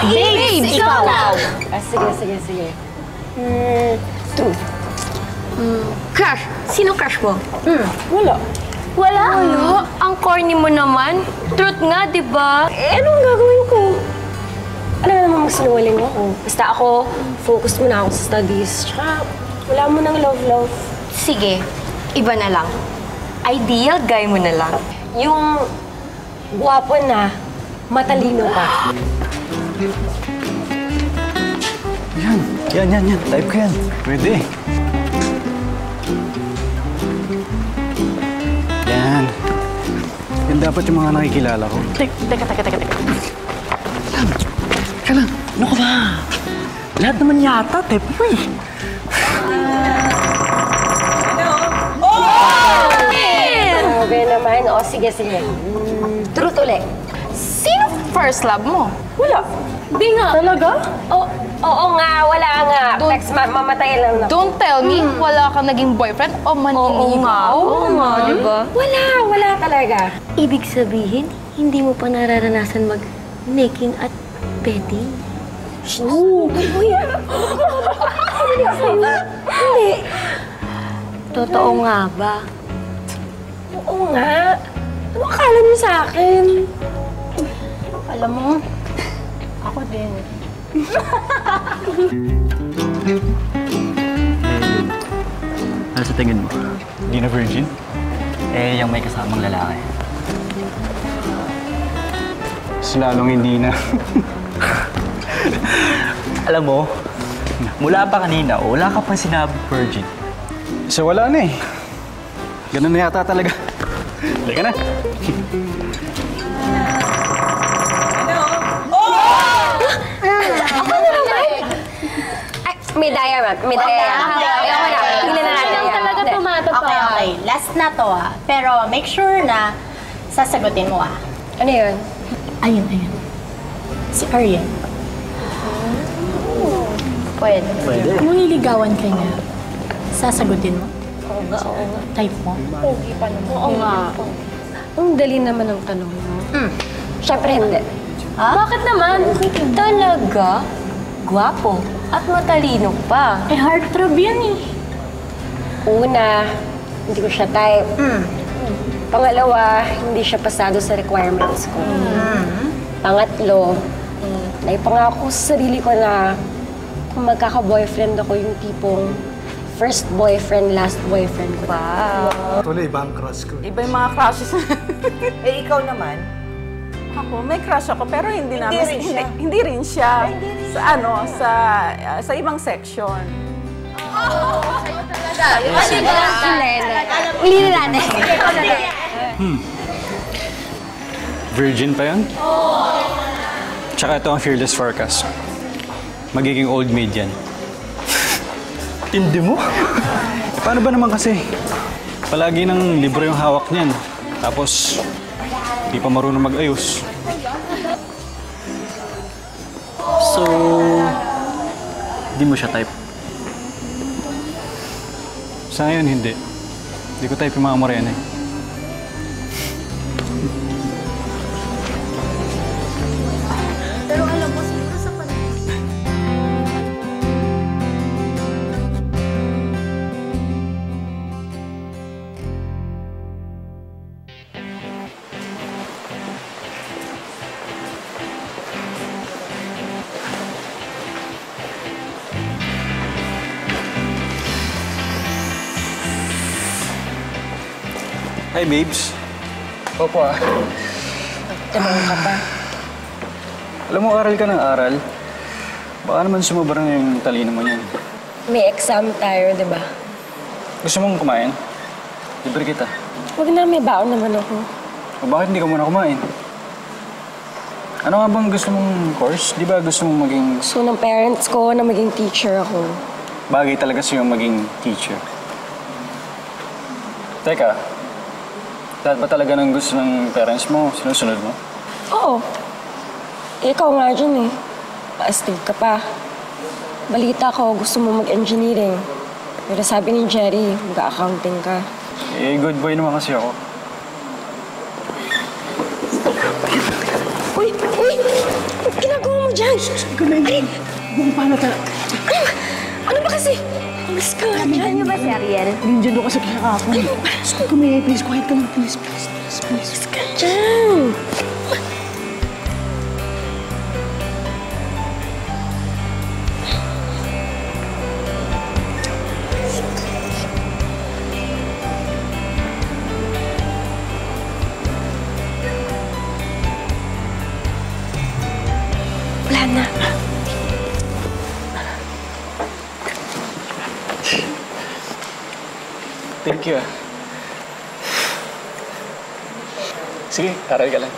Babes, ikaw! Sige. True. Crush! Sino crush mo? Wala. Wala? Ang corny mo naman. Truth nga, di ba? Anong gagawin ko? Alam mo naman magsinungaling ako. Basta ako, focus muna ako sa studies. Tsaka, wala mo ng love. Sige, iba na lang. Ideal guy mo na lang. Yung guwapo na, matalino pa. Yan. Type ko yan. Pwede. Yan. Yan dapat yung mga nakikilala ko. Teka. Teka lang. Ano ka ba? Lahat naman yata, type ko eh. Grabe naman. O, sige. Truth ulit. Sino first love mo? Wala. Di nga. Talaga? Oo nga, wala nga. Text, mamatay lang na. Don't tell me, wala kang naging boyfriend o maniligaw? Oo nga, di ba? Wala talaga. Ibig sabihin, hindi mo pa nararanasan mag-making at petting? Hindi. Totoo nga ba? Oo nga. Ano akala niyo sa akin? Alam mo, ako din. Ano sa tingin mo? Hindi na virgin? Eh, yung may kasamang lalaki. Mas lalong hindi na. Alam mo, mula pa kanina, wala ka pang sinabi virgin. So wala na eh. Ganun na yata talaga. Halika na. May diamond. Tingnan na natin. Talaga tomato pa. Okay. Last na to Pero make sure na sasagutin mo Ano yun? Ayun. Si Ariel. Pwede. Kung nililigawan ka niya, sasagutin mo? Oo nga. Type mo? Oo nga. Ang dali naman ang tanong mo. Siyempre hindi. Bakit naman? Talaga? Gwapo at matalino pa. Eh, heartthrob yan Una, hindi ko siya type. Pangalawa, hindi siya pasado sa requirements ko. Pangatlo, naipangako sa sarili ko na kung magkaka-boyfriend ako yung tipong first boyfriend, last boyfriend ko. Tuloy, iba ang crush ko. Iba yung mga crushes. Eh, ikaw naman? Ako, may crush ako, pero hindi rin siya. Sa ibang section. Uli na natin. Virgin pa yun? Tsaka ito ang fearless forecast. Magiging old maid yan. Tindi mo? Paano ba naman kasi? Palagi ng libro yung hawak niyan. Tapos, di pa marunong mag-ayos. So, di mo siya type? Sa ngayon, hindi. Di ko type yung mga morena eh. Hi, babes. Opo Tanong ka pa. Alam mo, aral ka ng aral. Baka naman sumobra na yung talino mo niyan. May exam tayo, di ba? Gusto mong kumain? Libre kita. Huwag na, may baon naman ako. O bakit hindi ka muna kumain? Ano nga bang gusto mong course? Di ba gusto mong maging... Gusto ng parents ko na maging teacher ako. Bagay talaga sa'yo maging teacher. Teka, lahat ba talaga ng gusto ng parents mo, sinusunod mo? Oo. Ikaw nga dyan eh. Paastig ka pa. Balita ko, gusto mo mag-engineering. Pero sabi ni Jerry, mag-accounting ka. Eh, good boy naman kasi ako. Uy! Uy! Anong ginagawa mo dyan! Ikaw na yun. Kung paano ta... Ano ba kasi? Umalis ka nga dyan. Ano ba si Ariel? Nandiyan doon kasi kahapon. Ikaw may please, quiet ka lang. Please. Umalis ka dyan. Wala na. Thank you. Sige, aral ka lang.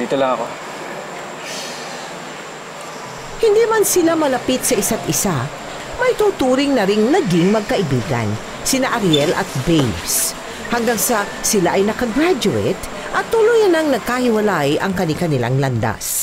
Dito lang ako. Hindi man sila malapit sa isa't isa, may tuturing na ring naging magkaibigan, sina Ariel at Babes. Hanggang sa sila ay nakagraduate at tuluyan nang nagkahiwalay ang kani-kanilang landas.